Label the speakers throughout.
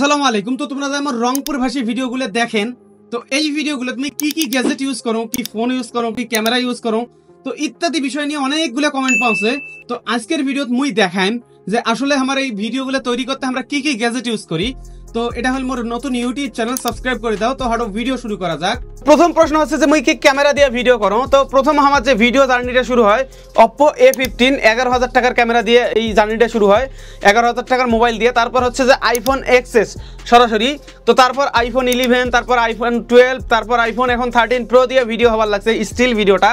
Speaker 1: আসসালামু আলাইকুম। তো তোমরা আমার রংপুর ভাষী ভিডিওগুলো দেখেন, তো এই ভিডিওগুলো তুমি কি কি গ্যাজেট ইউজ করো, কি ফোন ইউজ করো, কি ক্যামেরা ইউজ করো, তো ইত্যাদি বিষয় নিয়ে অনেকগুলো কমেন্ট পাওছে। তো আজকের ভিডিওত মুই দেখাইম যে আসলে আমার এই ভিডিওগুলো তৈরি করতে আমরা কি কি গ্যাজেট ইউজ করি। তো এটা হল মোর নতুন ইউটিউব চ্যানেল, সাবস্ক্রাইব করে দাও। তো হাড়ো ভিডিও শুরু করা যাক। প্রথম প্রশ্ন হচ্ছে যে মুই কি ক্যামেরা দিয়ে ভিডিও করো। তো প্রথম আমার যে ভিডিও জার্নিটা শুরু হয় Oppo A15 11,000 টাকার ক্যামেরা দিয়ে এই জার্নিটা শুরু হয়, 11,000 টাকার মোবাইল দিয়ে। তারপর হচ্ছে যে iPhone XS সরাসরি, তো তারপর iPhone 11, তারপর iPhone 12, তারপর iPhone এখন 13 Pro দিয়ে ভিডিও হবার লাগছে, স্টিল ভিডিওটা।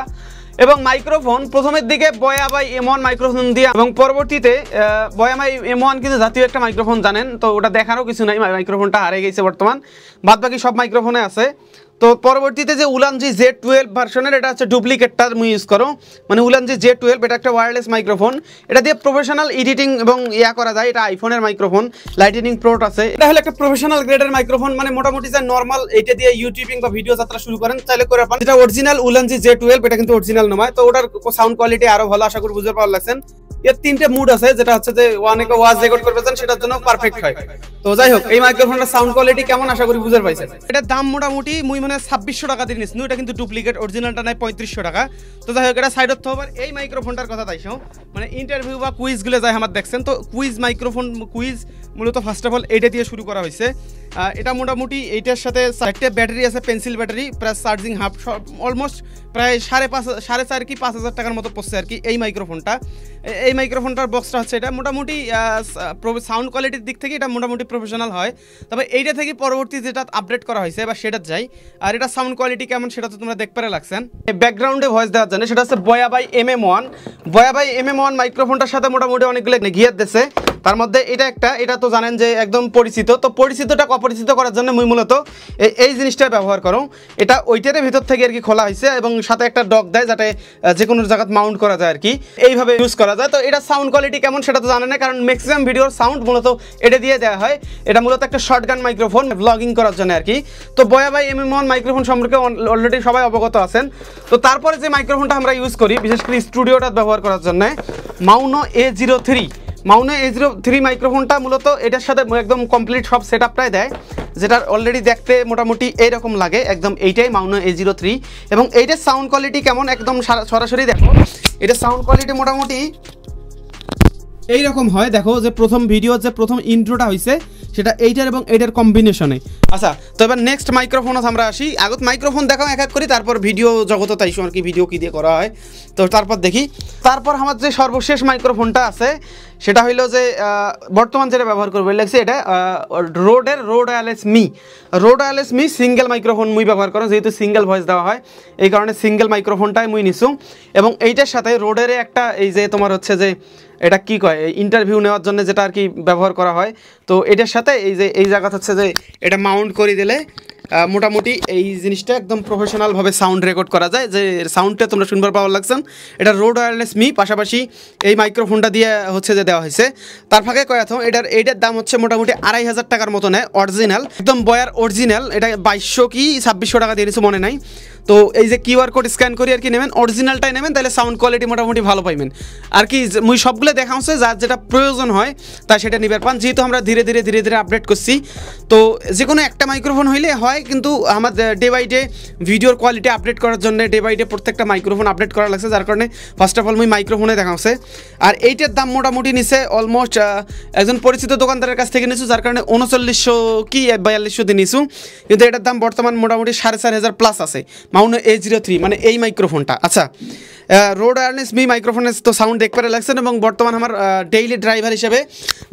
Speaker 1: এবং মাইক্রোফোন প্রথমের দিকে বয়া বাই M1 মাইক্রোফোন দিয়ে, এবং পরবর্তীতে বয়া বাই M1 কিন্তু জাতীয় একটা মাইক্রোফোন জানেন, তো ওটা দেখারও কিছু নাই, মাইক্রোফোনটা হারিয়ে গেছে বর্তমান, বাদ বাকি সব মাইক্রোফোনে আছে। তো পরবর্তীতে যে উলানজি Z12 ভার্সনের, এটা হচ্ছে ডুপ্লিকেটটা মুই ইউজ করো, মানে উলানজি Z12, এটা একটা ওয়্যারলেস মাইক্রোফোন, এটা দিয়ে প্রফেশনাল এডিটিং এবং ইয়া করা যায়। এটা আইফোনের মাইক্রোফোন, লাইটনিং প্রোট আছে। এটা হলো একটা প্রফেশনাল গ্রেডের মাইক্রোফোন, মানে মোটামুটি যে নরমাল এটা দিয়ে ইউটিউবিং বা ভিডিও যাত্রা শুরু করেন তাহলে করে পান। এটা অরিজিনাল উলানজি Z12, এটা কিন্তু অরিজিনাল নয়। তো ওটার সাউন্ড কোয়ালিটি আরো ভালো, আশা করি বুঝতে পারলাম লাগছেন। এর তিনটে মুড আছে, যেটা হচ্ছে যে অনেকে ওয়াজ রেকর্ড করবে সেটার জন্য পারফেক্ট হয়। তো যাই হোক, এই মাইক্রোফোনটার সাউন্ড কোয়ালিটি কেমন আশা করি বুঝতে পাইছেন। এটার দাম মোটামুটি মুই মানে 2600 টাকা দিয়ে নিয়েছি, এটা কিন্তু ডুপ্লিকেট, অরিজিনালটা নাই 3500 টাকা। তো যাই হোক, এটা সাইডত তো আবার এই মাইক্রোফোনটার কথা তাইছো, মানে ইন্টারভিউ বা কুইজগুলো যায় আমার দেখছেন। তো কুইজ মাইক্রোফোন, কুইজ মূলত ফার্স্ট অফ অল এইটা দিয়ে শুরু করা হয়েছে। এটা মোটামুটি এইটার সাথে 4টে ব্যাটারি আছে, pencil battery, plus charging half, almost প্রায় 4.5 কি 5,000 টাকার মতো পড়ছে আর কি এই মাইক্রোফোনটা। এই মাইক্রোফোনটার বক্সটা হচ্ছে এটা মোটামুটি সাউন্ড কোয়ালিটির দিক থেকে এটা মোটামুটি প্রফেশনাল হয়। তবে এইটা থেকে পরবর্তী যেটা আপডেট করা হয়েছে বা সেটা যাই, আর এটা সাউন্ড কোয়ালিটি কেমন সেটা তো তোমরা দেখতে পারে লাগছেন। ব্যাকগ্রাউন্ডে ভয়েস দেওয়ার জন্য সেটা হচ্ছে বয়া বাই MM1। বয়া বাই MM1 মাইক্রোফোনটার সাথে মোটামুটি অনেকগুলো গিয়ার দিচ্ছে, তার মধ্যে এটা একটা, এটা তো জানেন যে একদম পরিচিত। তো পরিচিতটা অপরিচিত করার জন্য মুই মূলত এই জিনিসটা ব্যবহার করো। এটা ওইটার ভিতর থেকে আর কি খোলা হয়েছে, এবং সাথে একটা ডক দেয় যাতে যে কোনো জায়গায় মাউন্ট করা যায় আর কি, এইভাবে ইউজ করা যায়। তো এটা সাউন্ড কোয়ালিটি কেমন সেটা তো জানেন না, কারণ ম্যাক্সিমাম ভিডিওর সাউন্ড মূলত এটা দিয়ে দেওয়া হয়। এটা মূলত একটা শর্টগান মাইক্রোফোন, ব্লগিং করার জন্য আর কি। তো বয়া বাই MM1 মাইক্রোফোন সম্পর্কে অলরেডি সবাই অবগত আছেন। তো তারপরে যে মাইক্রোফোনটা আমরা ইউজ করি বিশেষ করে স্টুডিওটা ব্যবহার করার জন্য, মাউনো A03। মাউনো A03 মাইক্রোফোনটা মূলত এটার সাথে একদম কমপ্লিট সব সেট আপটাই দেয়, যেটা অলরেডি দেখতে মোটামুটি এইরকম লাগে, একদম এইটাই মাউনো A03। এবং এইটার সাউন্ড কোয়ালিটি কেমন একদম সরাসরি দেখো, এটার সাউন্ড কোয়ালিটি মোটামুটি এইরকম হয়। দেখো যে প্রথম ভিডিও যে প্রথম ইন্ট্রোটা হয়েছে সেটা এইটার এবং এইটার কম্বিনেশনে। আচ্ছা, তো এবার নেক্সট মাইক্রোফোন আমরা আসি। আগত মাইক্রোফোন দেখাও এক এক করি, তারপর ভিডিও জগতে তাইছো আর কি, ভিডিও কী দিয়ে করা হয় তো তারপর দেখি। তারপর আমার যে সর্বশেষ মাইক্রোফোনটা আছে সেটা হইলো যে বর্তমান যেটা ব্যবহার করবো লাগছে, এটা road wireless me single microphone মুই ব্যবহার করো, যেহেতু সিঙ্গেল ভয়েস দেওয়া হয় এই কারণে সিঙ্গেল মাইক্রোফোনটাই মুই নিছু। এবং এইটার সাথে রোডের একটা এই যে তোমার হচ্ছে যে এটা কি কয় ইন্টারভিউ নেওয়ার জন্য যেটা আর কি ব্যবহার করা হয়, তো এটার সাথে এই যে এই জায়গা হচ্ছে যে এটা মাউন্ট করে দিলে মোটামুটি এই জিনিসটা একদম প্রফেশনালভাবে সাউন্ড রেকর্ড করা যায়। যে সাউন্ডটা তোমরা শুনবার পাওয়ার লাগছেন, এটা রোড ওয়্যারলেস মি, পাশাপাশি এই মাইক্রোফোনটা দিয়ে হচ্ছে যে দেওয়া হয়েছে। তার ফাঁকে কয়াথ এইটার দাম হচ্ছে মোটামুটি 2,500 টাকার মতো নেয়, অরিজিনাল একদম বয়ার অরিজিনাল। এটা 2200 কি 2600 টাকা দিয়ে নিয়েছে মনে নাই। তো এই যে QR কোড স্ক্যান করি আর কি নেবেন, অরিজিনালটাই নেবেন, তাহলে সাউন্ড কোয়ালিটি মোটামুটি ভালো পাইবেন আর কি। মুই সবগুলো দেখা হচ্ছে যার যেটা প্রয়োজন হয় তা সেটা নিবার পান, যেহেতু আমরা ধীরে ধীরে আপডেট করছি। তো যে কোনো একটা মাইক্রোফোন হইলে হয়, কিন্তু আমার ডে বাই ডে ভিডিওর কোয়ালিটি আপডেট করার জন্য ডে বাই ডে প্রত্যেকটা মাইক্রোফোন আপডেট করা লাগছে, যার কারণে ফার্স্ট অফ অল মুই মাইক্রোফোনে দেখা হচ্ছে। আর এইটার দাম মোটামুটি নিছে অলমোস্ট একজন পরিচিত দোকানদারের কাছ থেকে নিছু, যার কারণে 3900 কি 4200 দিয়ে নিছু, কিন্তু এটার দাম বর্তমান মোটামুটি 4,500 প্লাস আছে মাউনো A03, মানে এই মাইক্রোফোনটা। আচ্ছা, রোড ওয়্যারলেস মি মাইক্রোফোনের তো সাউন্ড দেখতে লাগছেন, এবং বর্তমান আমার ডেইলি ড্রাইভার হিসেবে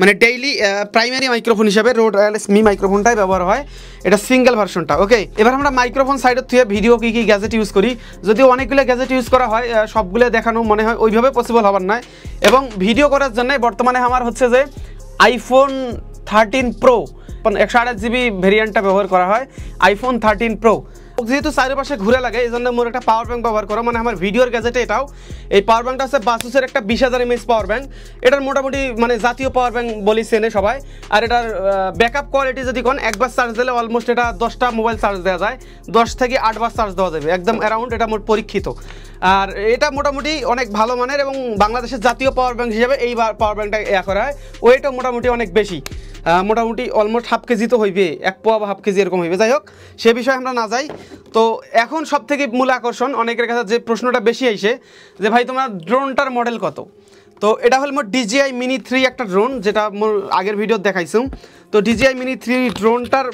Speaker 1: মানে ডেইলি প্রাইমারি মাইক্রোফোন হিসেবে রোড ওয়্যারলেস মি মাইক্রোফোনটাই ব্যবহার হয়, এটা সিঙ্গেল ভার্সনটা। ওকে, এবার আমরা মাইক্রোফোন সাইডের থেকে ভিডিও কী কী গ্যাজেট ইউজ করি, যদিও অনেকগুলো গ্যাজেট ইউজ করা হয়, সবগুলো দেখানো মনে হয় ওইভাবে পসিবল হবার নয়। এবং ভিডিও করার জন্য বর্তমানে আমার হচ্ছে যে iPhone 13 Pro 128 GB ভেরিয়েন্টটা ব্যবহার করা হয়, iPhone 13 Pro। যেহেতু চারিপাশে ঘুরে লাগে এই জন্য মোর একটা পাওয়ার ব্যাঙ্ক ব্যবহার করো, মানে আমার ভিডিওর গ্যাজেটে এটাও। এই পাওয়ার ব্যাঙ্কটা হচ্ছে বাসুসের একটা 20,000 mAh পাওয়ার ব্যাঙ্ক, এটার মোটামুটি মানে জাতীয় পাওয়ার ব্যাঙ্ক বলি চেনে সবাই। আর এটার ব্যাকআপ কোয়ালিটি যদি কোন একবার চার্জ দিলে অলমোস্ট এটা 10টা মোবাইল চার্জ দেওয়া যায়, 10 থেকে 8 বার চার্জ দেওয়া যাবে একদম অ্যারাউন্ড, এটা মোট পরীক্ষিত। আর এটা মোটামুটি অনেক ভালো মানের, এবং বাংলাদেশের জাতীয় পাওয়ার ব্যাঙ্ক হিসেবে এই পাওয়ার ব্যাঙ্কটা করা হয়, ওইটা মোটামুটি অনেক বেশি। মোটামুটি অলমোস্ট হাফ কেজি তো হইবে, 1 পোয়া বা হাফ কেজি এরকম হইবে। যাই হোক, সে বিষয়ে আমরা না যাই। তো এখন সব থেকে মূল আকর্ষণ অনেকের কাছে যে প্রশ্নটা বেশি আইসে যে ভাই তোমার ড্রোনটার মডেল কত। তো এটা হল মোট DJI Mini 3 একটা ড্রোন, যেটা মোর আগের ভিডিও দেখাইছি। তো DJI Mini 3 ড্রোনটার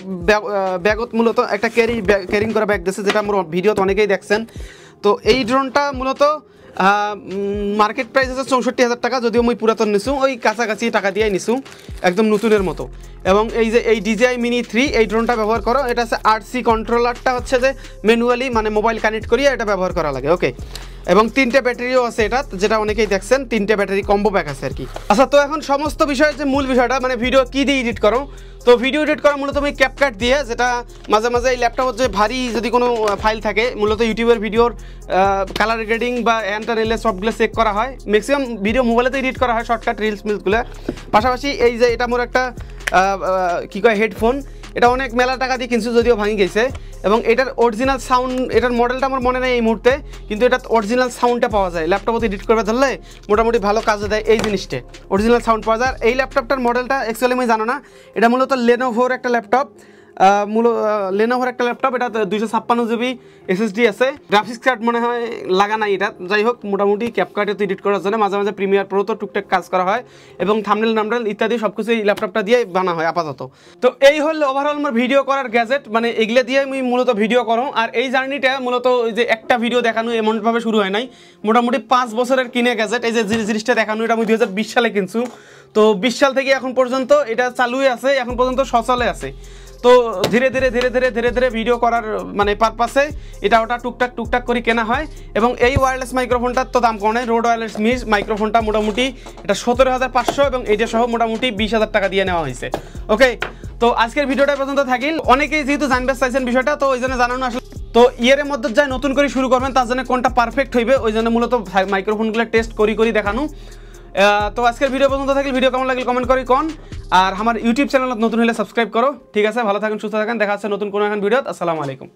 Speaker 1: ব্যাগত মূলত একটা ক্যারিং করা ব্যাগ দিয়েছে, যেটা মোর ভিডিওতে অনেকেই দেখছেন। তো এই ড্রোনটা মূলত মার্কেট প্রাইস আছে 64,000 টাকা, যদিও মুই পুরাতন নিছু, ওই কাছাকাছি টাকা দিয়ে নিছু, একদম নতুনের মতো। এবং এই যে এই DJI Mini 3 এই ড্রোনটা ব্যবহার করো, এটা হচ্ছে RC কন্ট্রোলারটা হচ্ছে যে ম্যানুয়ালি মানে মোবাইল কানেক্ট করিয়ে এটা ব্যবহার করা লাগে। ওকে, এবং 3টে ব্যাটারিও আছে এটা, যেটা অনেকেই দেখছেন 3টে ব্যাটারি কম্বো প্যাক আছে আর কি। আচ্ছা, তো এখন সমস্ত বিষয়ের যে মূল বিষয়টা মানে ভিডিও কী দিয়ে এডিট করো। তো ভিডিও এডিট করা মূলত আমি ক্যাপকাট দিয়ে, যেটা মাঝে মাঝে এই ল্যাপটপের যে ভারী যদি কোনো ফাইল থাকে, মূলত ইউটিউবের ভিডিওর কালার গ্রেডিং বা এন্টারনেলে সবগুলো চেক করা হয়। ম্যাক্সিমাম ভিডিও মোবাইলেতে এডিট করা হয়, শর্টকাট মিলসগুলো। পাশাপাশি এই যে এটা মোর একটা কী কয় হেডফোন, এটা অনেক মেলা টাকা দিয়ে কিনছি, যদিও ভাঙি গেছে। এবং এটার অরিজিনাল সাউন্ড, এটার মডেলটা আমার মনে নেই এই মুহূর্তে, কিন্তু এটা অরিজিনাল সাউন্ডটা পাওয়া যায়। ল্যাপটপে এডিট করবে ধরলে মোটামুটি ভালো কাজে দেয় এই জিনিসটা, অরিজিনাল সাউন্ড পাওয়া যায়। এই ল্যাপটপটার মডেলটা অ্যাকচুয়ালি আমি জানো না, এটা মূলত লেনোভোর একটা ল্যাপটপ, এটা 256 GB SSD আছে। গ্রাফিক্স কার্ড মনে হয় লাগা নাই এটা। যাই হোক, মোটামুটি ক্যাপকাটে তো এডিট করার জন্য মাঝে মাঝে প্রিমিয়ার প্রো তো টুকটাক কাজ করা হয়, এবং থাম্বনেল নামডেল ইত্যাদি সব কিছু এই ল্যাপটপটা দিয়ে বানা হয় আপাতত। তো এই হল ওভারঅল আমার ভিডিও করার গ্যাজেট, মানে এগুলো দিয়ে আমি মূলত ভিডিও করো। আর এই জার্নিটা মূলত ওই যে একটা ভিডিও দেখানো এমনভাবে শুরু হয় নাই, মোটামুটি 5 বছরের কিনে গ্যাজেট। এই যে জিনিসটা দেখানো, এটা আমি 2020 সালে কিনছু। তো 20 সাল থেকে এখন পর্যন্ত এটা চালুই আছে, এখন পর্যন্ত সচলে আছে। তো ধীরে ধীরে ভিডিও করার মানে পারপাসে এটা ওটা টুকটাক করে কেনা হয়। এবং এই ওয়্যারলেস মাইক্রোফোনটার তো দাম কম নয়, রোড ওয়্যারলেস মিস মাইক্রোফোনটা মোটামুটি এটা 17,500 এবং এইটা সহ মোটামুটি 20,000 টাকা দিয়ে নেওয়া হয়েছে। ওকে, তো আজকের ভিডিওটা পর্যন্ত থাকিল। অনেকেই যেহেতু জানতে চাইছেন বিষয়টা, তো ওই জন্য জানানো আসলে। তো ইয়ের মধ্যে যাই নতুন করে শুরু করবেন, তার জন্য কোনটা পারফেক্ট হইবে ওই জন্য মূলত মাইক্রোফোনগুলো টেস্ট করি দেখানো। তো আজকের ভিডিও পর্যন্ত থাকলে ভিডিও কেমন লাগলে কমেন্ট করি কোন। আর আমার ইউটিউব চ্যানেল নতুন হলে সাবস্ক্রাইব করো। ঠিক আছে, ভালো থাকেন, সুস্থ থাকেন, দেখা হচ্ছে নতুন কোনো এখন ভিডিও। আসসালামু আলাইকুম।